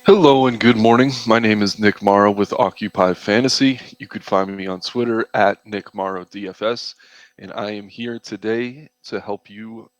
Hello and good morning. My name is Nick Marro with Occupy Fantasy. You could find me on Twitter at Nick Marro DFS, and I am here today to help you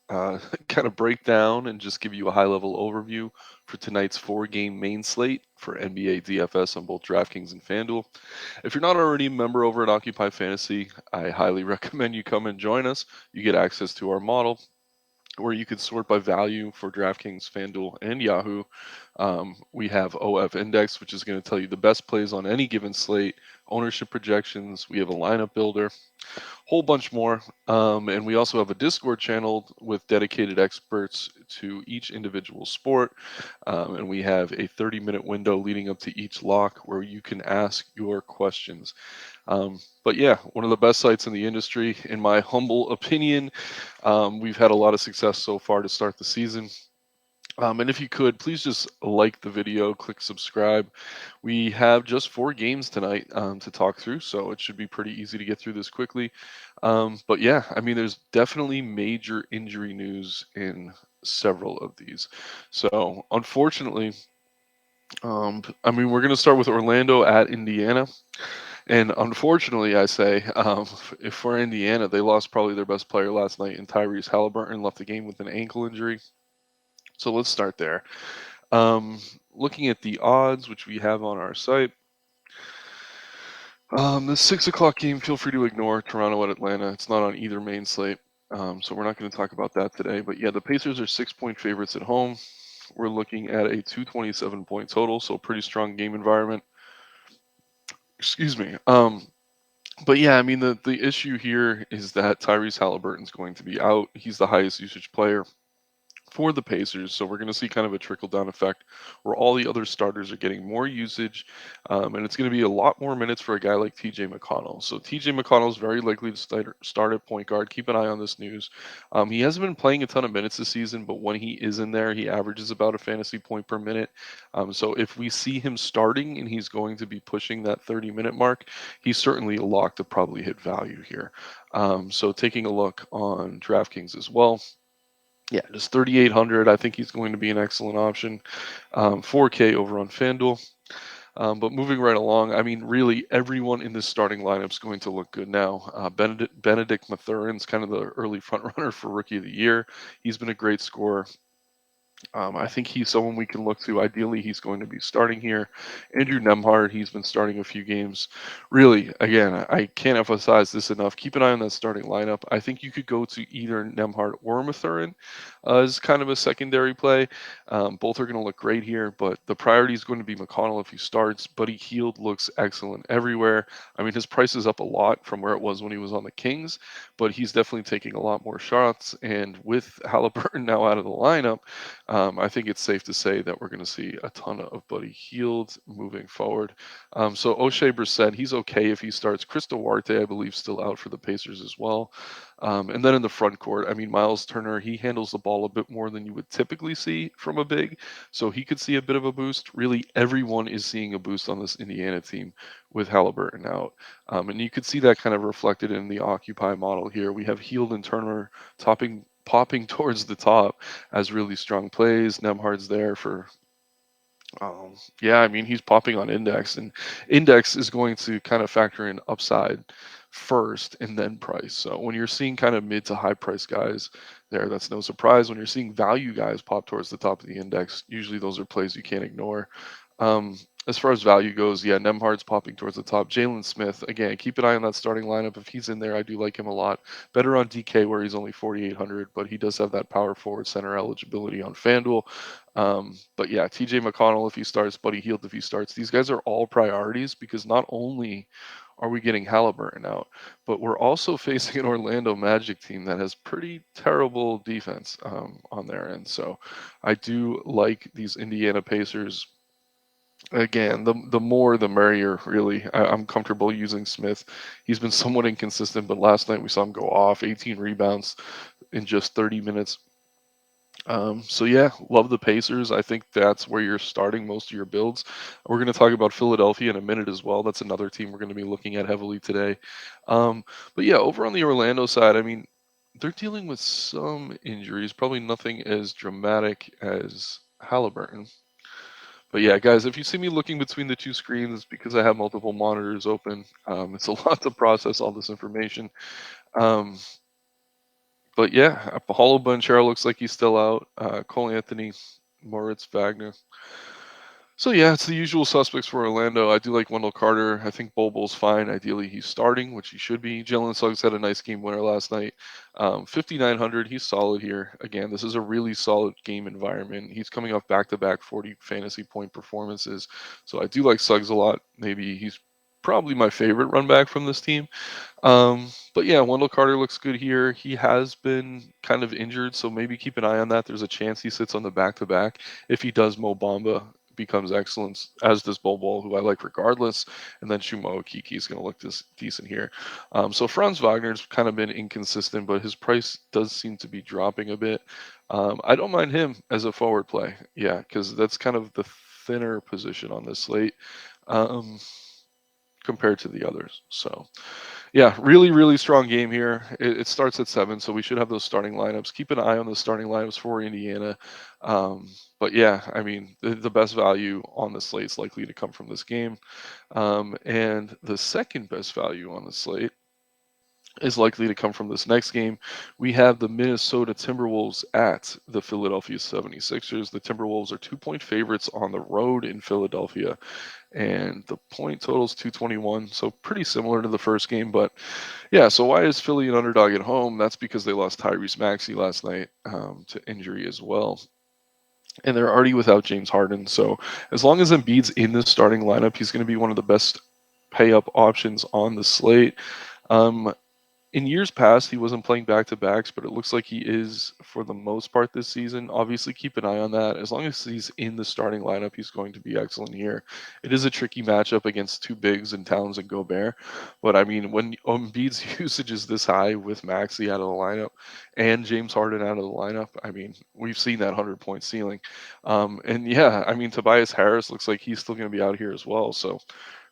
kind of break down and just give you a high-level overview for tonight's four-game main slate for NBA DFS on both DraftKings and FanDuel. If you're not already a member over at Occupy Fantasy, I highly recommend you come and join us. You get access to our model where you can sort by value for DraftKings, FanDuel, and Yahoo. We have OF Index, which is going to tell you the best plays on any given slate, ownership projections. We have a lineup builder, whole bunch more. And we also have a Discord channel with dedicated experts to each individual sport. And we have a 30-minute window leading up to each lock where you can ask your questions. But yeah, one of the best sites in the industry, in my humble opinion. We've had a lot of success so far to start the season. And if you could, please just like the video, click subscribe. We have just four games tonight to talk through, so it should be pretty easy to get through this quickly. But yeah, I mean, there's definitely major injury news in several of these. So unfortunately, I mean, we're going to start with Orlando at Indiana. And unfortunately, I say, if for Indiana, they lost probably their best player last night, and Tyrese Halliburton left the game with an ankle injury. So let's start there. Um, Looking at the odds, which we have on our site, the 6 o'clock game, feel free to ignore Toronto at Atlanta. It's not on either main slate. So we're not going to talk about that today. But yeah, the Pacers are 6 point favorites at home. We're looking at a 227 point total, so pretty strong game environment. Excuse me. But yeah, I mean the issue here is that Tyrese Halliburton's going to be out. He's the highest usage player for the Pacers. So we're going to see kind of a trickle down effect where all the other starters are getting more usage. And it's going to be a lot more minutes for a guy like TJ McConnell. So TJ McConnell is very likely to start at point guard. Keep an eye on this news. He hasn't been playing a ton of minutes this season, but when he is in there, he averages about a fantasy point per minute. So if we see him starting and he's going to be pushing that 30-minute mark, he's certainly a lock to probably hit value here. So taking a look on DraftKings as well. Yeah, just 3,800. I think he's going to be an excellent option. 4K over on FanDuel. But moving right along, I mean, really everyone in this starting lineup is going to look good now. Benedict Mathurin's kind of the early front runner for Rookie of the Year. He's been a great scorer. I think he's someone we can look to. Ideally, he's going to be starting here. Andrew Nemhard, he's been starting a few games. Really, again, I can't emphasize this enough. Keep an eye on that starting lineup. I think you could go to either Nemhard or Mathurin as kind of a secondary play. Both are going to look great here, but the priority is going to be McConnell if he starts. Buddy Hield looks excellent everywhere. I mean, his price is up a lot from where it was when he was on the Kings, but he's definitely taking a lot more shots. And with Halliburton now out of the lineup, I think it's safe to say that we're going to see a ton of Buddy Hield moving forward. So O'Shea Brissett, he's okay if he starts. Chris Duarte, I believe, still out for the Pacers as well. And then in the front court, I mean, Miles Turner, he handles the ball a bit more than you would typically see from a big, so he could see a bit of a boost. Really, everyone is seeing a boost on this Indiana team with Halliburton out. And you could see that kind of reflected in the Occupy model here. We have Hield and Turner popping towards the top as really strong plays. Nemhard's there for yeah, I mean, he's popping on index, and index is going to kind of factor in upside first and then price. So when you're seeing kind of mid to high price guys there, that's no surprise. When you're seeing value guys pop towards the top of the index, usually those are plays you can't ignore. Um, as far as value goes, yeah, Nemhard's popping towards the top. Jalen Smith, again, keep an eye on that starting lineup. If he's in there, I do like him a lot. Better on DK where he's only 4,800, but he does have that power forward center eligibility on FanDuel. But yeah, TJ McConnell if he starts, Buddy Hield if he starts, these guys are all priorities because not only are we getting Halliburton out, but we're also facing an Orlando Magic team that has pretty terrible defense on their end. So I do like these Indiana Pacers. Again, the more the merrier, really. I'm comfortable using Smith. He's been somewhat inconsistent, but last night we saw him go off, 18 rebounds in just 30 minutes. So yeah, love the Pacers. I think that's where you're starting most of your builds. We're going to talk about Philadelphia in a minute as well. That's another team we're going to be looking at heavily today. But yeah, over on the Orlando side, I mean, they're dealing with some injuries, probably nothing as dramatic as Halliburton. But yeah, guys, if you see me looking between the two screens, it's because I have multiple monitors open. It's a lot to process all this information. Um, but yeah, Paulo Banchero looks like he's still out. Cole Anthony, Moritz Wagner. So yeah, it's the usual suspects for Orlando. I do like Wendell Carter. I think Bol fine. Ideally, he's starting, which he should be. Jalen Suggs had a nice game winner last night. 5,900. He's solid here. Again, this is a really solid game environment. He's coming off back-to-back 40 fantasy point performances, so I do like Suggs a lot. Maybe he's probably my favorite run back from this team. But yeah, Wendell Carter looks good here. He has been kind of injured, so maybe keep an eye on that. There's a chance he sits on the back-to-back. If he does, Mo Bamba becomes excellent, as does Bol, who I like regardless. And then Shumo Kiki is going to look decent here. So Franz Wagner's kind of been inconsistent, but his price does seem to be dropping a bit. I don't mind him as a forward play. Yeah, because that's kind of the thinner position on this slate um, compared to the others. So. Yeah, really, really strong game here. It starts at 7, so we should have those starting lineups. Keep an eye on the starting lineups for Indiana. Um, but yeah, I mean, the best value on the slate is likely to come from this game. And the second best value on the slate is likely to come from this next game. We have the Minnesota Timberwolves at the Philadelphia 76ers. The Timberwolves are 2-point favorites on the road in Philadelphia, and the point total is 221, so pretty similar to the first game. But yeah, so why is Philly an underdog at home? That's because they lost Tyrese Maxey last night to injury as well. And they're already without James Harden. So as long as Embiid's in the starting lineup, he's going to be one of the best pay up options on the slate. Um, in years past, he wasn't playing back to backs, but it looks like he is for the most part this season. Obviously, keep an eye on that. As long as he's in the starting lineup, he's going to be excellent here. It is a tricky matchup against two bigs in Towns and Gobert, but I mean, when Embiid's usage is this high with Maxey out of the lineup and James Harden out of the lineup, I mean, we've seen that 100-point ceiling. And yeah, I mean, Tobias Harris looks like he's still going to be out here as well. So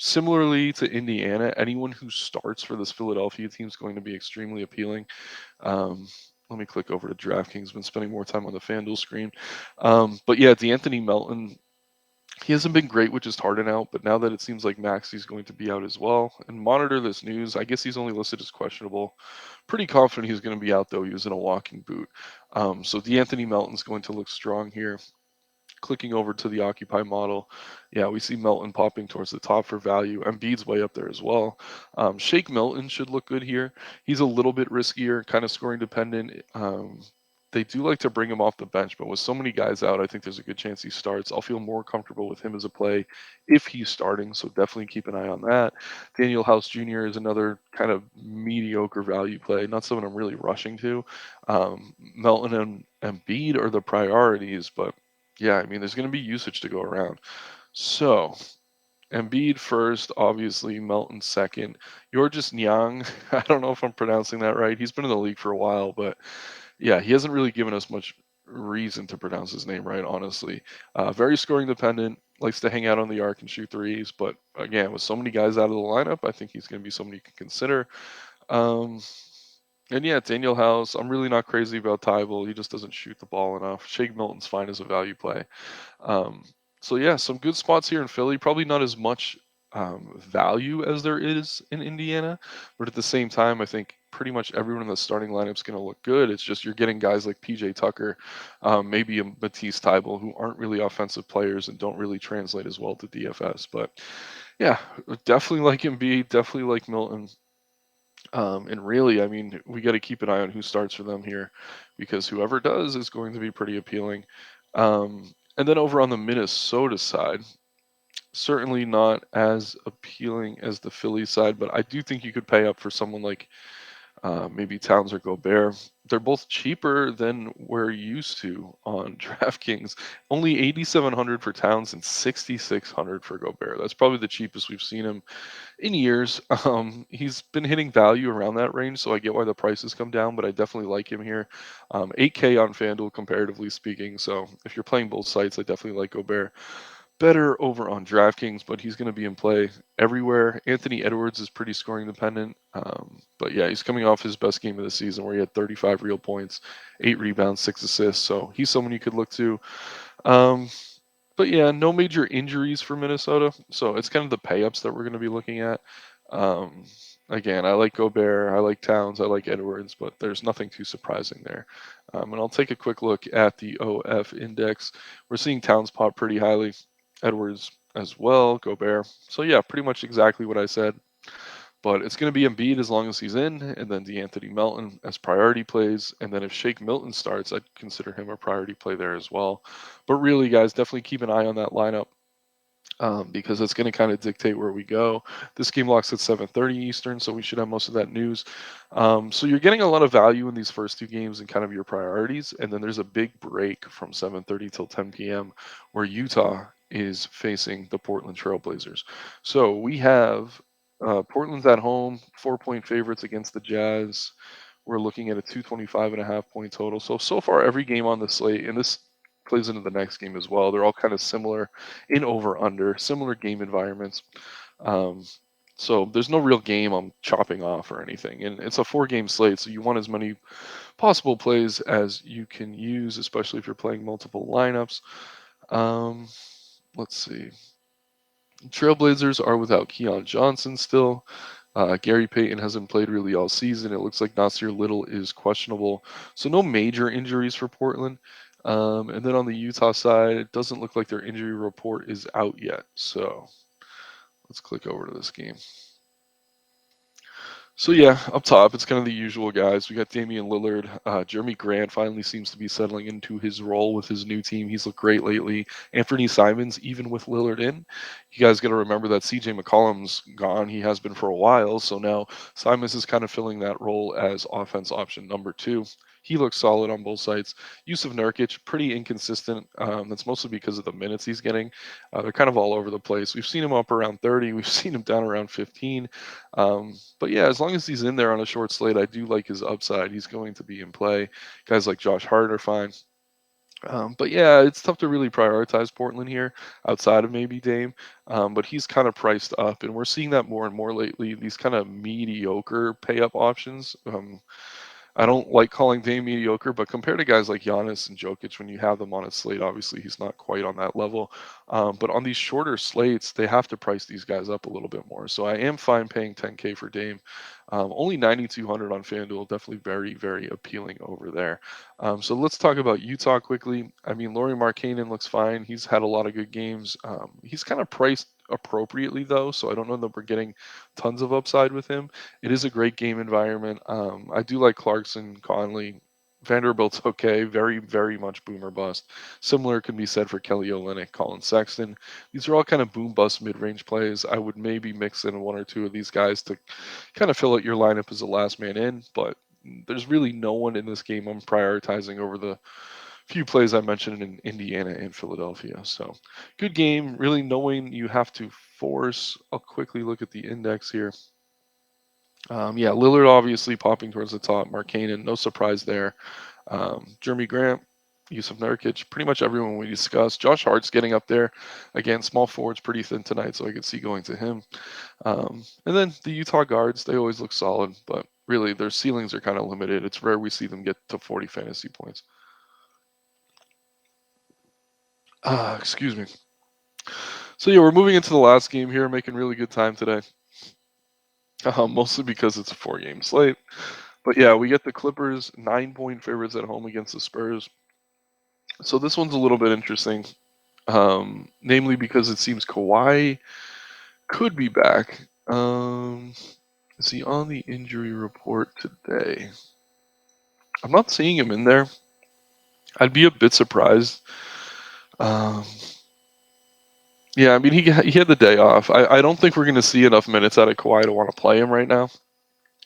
similarly to Indiana, anyone who starts for this Philadelphia team is going to be extremely appealing. Um, let me click over to DraftKings. Been spending more time on the FanDuel screen. But yeah, D'Anthony Melton, he hasn't been great with just Harden out, but now that it seems like Maxey's going to be out as well, and monitor this news. I guess he's only listed as questionable. Pretty confident he's going to be out, though. He was in a walking boot. So D'Anthony Melton's going to look strong here. Clicking over to the Occupy model, yeah, we see Melton popping towards the top for value. Embiid's way up there as well. Shake Milton should look good here. He's a little bit riskier, kind of scoring dependent. They do like to bring him off the bench, but with so many guys out, I think there's a good chance he starts. I'll feel more comfortable with him as a play if he's starting, so definitely keep an eye on that. Daniel House Jr. is another kind of mediocre value play, not someone I'm really rushing to. Melton and Embiid are the priorities, but yeah, I mean, there's going to be usage to go around. So, Embiid first, obviously, Melton second. Georges Niang, I don't know if I'm pronouncing that right. He's been in the league for a while, but yeah, he hasn't really given us much reason to pronounce his name right, honestly. Very scoring dependent, likes to hang out on the arc and shoot threes, but again, with so many guys out of the lineup, I think he's going to be someone you can consider. Um, and yeah, Daniel House, I'm really not crazy about Tybull. He just doesn't shoot the ball enough. Shake Milton's fine as a value play. Um, so yeah, some good spots here in Philly. Probably not as much value as there is in Indiana, but at the same time, I think pretty much everyone in the starting lineup is going to look good. It's just you're getting guys like PJ Tucker, maybe a Matisse Thybulle, who aren't really offensive players and don't really translate as well to DFS. But yeah, definitely like Embiid, definitely like Milton. And really, I mean, we got to keep an eye on who starts for them here, because whoever does is going to be pretty appealing. And then over on the Minnesota side, certainly not as appealing as the Philly side, but I do think you could pay up for someone like maybe Towns or Gobert. They're both cheaper than we're used to on DraftKings. Only 8,700 for Towns and 6,600 for Gobert. That's probably the cheapest we've seen him in years. He's been hitting value around that range, so I get why the prices come down, but I definitely like him here. 8K on FanDuel, comparatively speaking. So if you're playing both sites, I definitely like Gobert better over on DraftKings, but he's going to be in play everywhere. Anthony Edwards is pretty scoring dependent, but yeah, he's coming off his best game of the season where he had 35 real points, 8 rebounds, 6 assists. So he's someone you could look to. Um, But yeah, no major injuries for Minnesota, so it's kind of the pay-ups that we're going to be looking at. Um, Again, I like Gobert, I like Towns, I like Edwards, but there's nothing too surprising there. And I'll take a quick look at the OF index. We're seeing Towns pop pretty highly, Edwards as well, Gobert. So yeah, pretty much exactly what I said. But it's going to be Embiid as long as he's in, and then DeAnthony Melton as priority plays. And then if Shake Milton starts, I'd consider him a priority play there as well. But really, guys, definitely keep an eye on that lineup because it's going to kind of dictate where we go. This game locks at 7:30 Eastern, so we should have most of that news. So you're getting a lot of value in these first two games and kind of your priorities, and then there's a big break from 7:30 till 10 p.m. where Utah is facing the Portland Trailblazers. So we have Portland's at home, 4-point favorites against the Jazz. We're looking at a 225.5 point total. So far every game on the slate, and this plays into the next game as well. They're all kind of similar in over under, similar game environments. Um, so there's no real game I'm chopping off or anything. And it's a 4 game slate, so you want as many possible plays as you can use, especially if you're playing multiple lineups. Um, let's see. Trailblazers are without Keon Johnson still. Gary Payton hasn't played really all season. It looks like Nasir Little is questionable. So no major injuries for Portland. And then on the Utah side, it doesn't look like their injury report is out yet. So let's click over to this game. So yeah, up top, it's kind of the usual guys. We got Damian Lillard. Jeremy Grant finally seems to be settling into his role with his new team. He's looked great lately. Anthony Simons, even with Lillard in, you guys got to remember that CJ McCollum's gone. He has been for a while, so now Simons is kind of filling that role as offense option number 2. He looks solid on both sides. Yusuf Nurkic, pretty inconsistent. That's mostly because of the minutes he's getting. They're kind of all over the place. We've seen him up around 30. We've seen him down around 15. But yeah, as long as he's in there on a short slate, I do like his upside. He's going to be in play. Guys like Josh Hart are fine. But yeah, it's tough to really prioritize Portland here outside of maybe Dame. But he's kind of priced up, and we're seeing that more and more lately. These kind of mediocre pay up options. I don't like calling Dame mediocre, but compared to guys like Giannis and Jokic, when you have them on a slate, obviously he's not quite on that level. But on these shorter slates, they have to price these guys up a little bit more. So I am fine paying 10K for Dame. Only 9,200 on FanDuel, definitely very, very appealing over there. So let's talk about Utah quickly. I mean, Lauri Markkanen looks fine. He's had a lot of good games. He's kind of priced appropriately though, so I don't know that we're getting tons of upside with him. It is a great game environment. I do like Clarkson, Conley. Vanderbilt's okay, very, very much boomer bust. Similar can be said for Kelly Olynyk, Colin Sexton. These are all kind of boom bust mid range plays. I would maybe mix in 1 or 2 of these guys to kind of fill out your lineup as a last man in, but there's really no one in this game I'm prioritizing over the few plays I mentioned in Indiana and Philadelphia. So good game, really knowing you have to force. I'll quickly look at the index here. Yeah, Lillard obviously popping towards the top. Markkanen, no surprise there. Jeremy Grant, Yusuf Nurkic, pretty much everyone we discussed. Josh Hart's getting up there. Again, small forward's pretty thin tonight, so I could see going to him. And then the Utah guards, they always look solid, but really their ceilings are kind of limited. It's rare we see them get to 40 fantasy points. Excuse me. So yeah, we're moving into the last game here, making really good time today. Mostly because it's a 4 game slate. But yeah, we get the Clippers 9 point favorites at home against the Spurs. So this one's a little bit interesting, namely because it seems Kawhi could be back. Is he on the injury report today? I'm not seeing him in there. I'd be a bit surprised. Um, yeah, I mean, he had the day off. I don't think we're going to see enough minutes out of Kawhi to want to play him right now.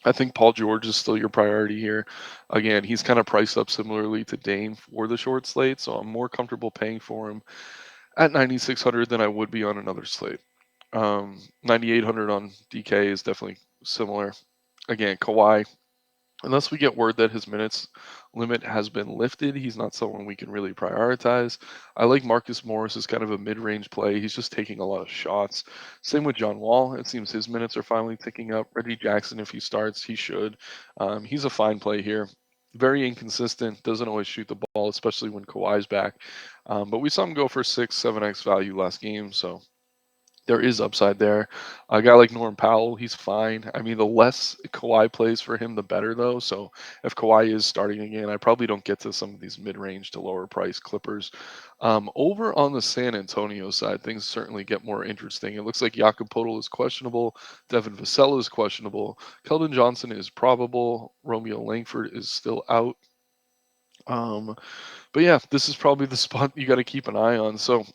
I think Paul George is still your priority here. Again, he's kind of priced up similarly to Dame for the short slate, so I'm more comfortable paying for him at 9,600 than I would be on another slate. 9,800 on DK is definitely similar. Again, Kawhi, unless we get word that his minutes limit has been lifted, he's not someone we can really prioritize. I like Marcus Morris as kind of a mid-range play. He's just taking a lot of shots. Same with John Wall. It seems his minutes are finally ticking up. Reggie Jackson, if he starts, he should. He's a fine play here. Very inconsistent, doesn't always shoot the ball, especially when Kawhi's back. But we saw him go for 6, 7x value last game, so there is upside there. A guy like Norm Powell, he's fine. I mean, the less Kawhi plays for him, the better, though. So if Kawhi is starting again, I probably don't get to some of these mid-range to lower price Clippers. Over on the San Antonio side, things certainly get more interesting. It looks like Jakob Poeltl is questionable. Devin Vassell is questionable. Keldon Johnson is probable. Romeo Langford is still out. Um, but yeah, this is probably the spot you got to keep an eye on. So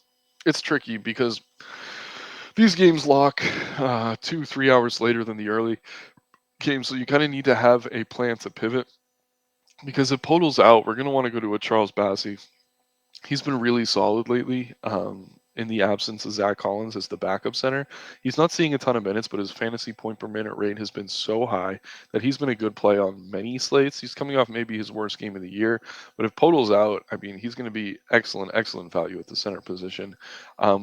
it's tricky because these games lock 2, 3 hours later than the early games, so you kind of need to have a plan to pivot. Because if Podol's out, we're going to want to go to a Charles Bassey. He's been really solid lately. In the absence of Zach Collins as the backup center, he's not seeing a ton of minutes, but his fantasy point per minute rate has been so high that he's been a good play on many slates. He's coming off maybe his worst game of the year, but if Podol's out, I mean, he's going to be excellent, excellent value at the center position.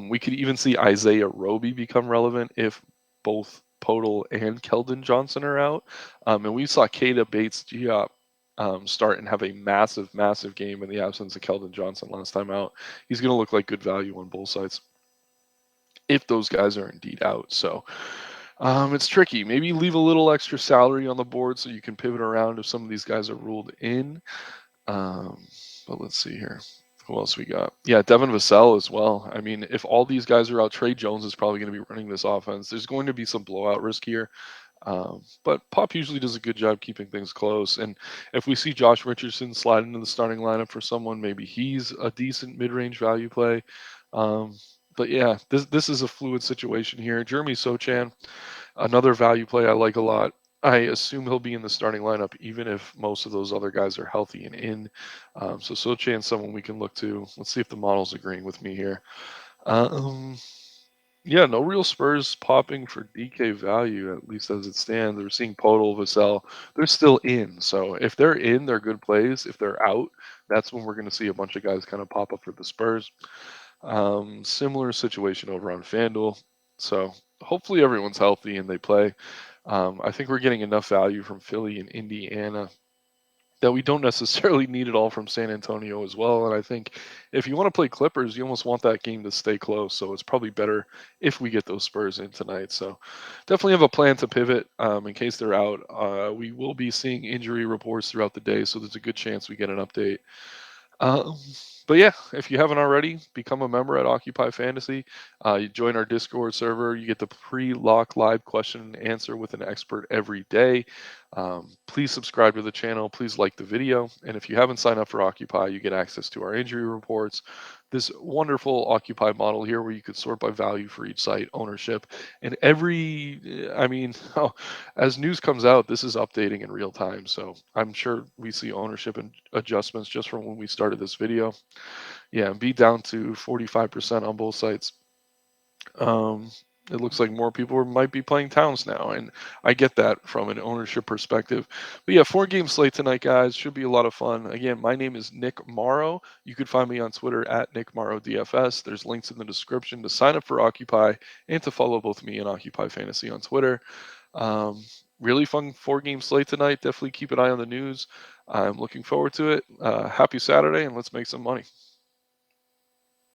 We could even see Isaiah Roby become relevant if both Podol and Keldon Johnson are out. And we saw Keita Bates-Diop start and have a massive, massive game in the absence of Keldon Johnson last time out. He's going to look like good value on both sides if those guys are indeed out. So it's tricky. Maybe leave a little extra salary on the board so you can pivot around if some of these guys are ruled in. But let's see here. Who else we got? Yeah, Devin Vassell as well. I mean, if all these guys are out, Trey Jones is probably going to be running this offense. There's going to be some blowout risk here. But Pop usually does a good job keeping things close. And if we see Josh Richardson slide into the starting lineup for someone, maybe he's a decent mid-range value play. But yeah, this is a fluid situation here. Jeremy Sochan, another value play I like a lot. I assume he'll be in the starting lineup even if most of those other guys are healthy and in. So Sochan's someone we can look to. Let's see if the model's agreeing with me here. Um, yeah, no real Spurs popping for DK value, at least as it stands. We're seeing Podol, Vassell. They're still in. So if they're in, they're good plays. If they're out, that's when we're going to see a bunch of guys kind of pop up for the Spurs. Similar situation over on FanDuel. So hopefully everyone's healthy and they play. I think we're getting enough value from Philly and Indiana that we don't necessarily need it all from San Antonio as well. And I think if you want to play Clippers, you almost want that game to stay close. So it's probably better if we get those Spurs in tonight. So definitely have a plan to pivot in case they're out. We will be seeing injury reports throughout the day, so there's a good chance we get an update. Um, but yeah, if you haven't already, become a member at Occupy Fantasy. You join our Discord server. You get the pre-lock live question and answer with an expert every day. Please subscribe to the channel. Please like the video. And if you haven't signed up for Occupy, you get access to our injury reports. This wonderful Occupy model here where you could sort by value for each site, ownership, and I mean, as news comes out, this is updating in real time. So I'm sure we see ownership and adjustments just from when we started this video. Yeah, be down to 45% on both sites. Um, it looks like more people might be playing Towns now, and I get that from an ownership perspective. But yeah, 4 game slate tonight, guys. Should be a lot of fun. Again, my name is Nick Marro. You could find me on Twitter at Nick Marro DFS. There's links in the description to sign up for Occupy and to follow both me and Occupy Fantasy on Twitter. Um, really fun 4 game slate tonight. Definitely keep an eye on the news. I'm looking forward to it. Happy Saturday, and let's make some money.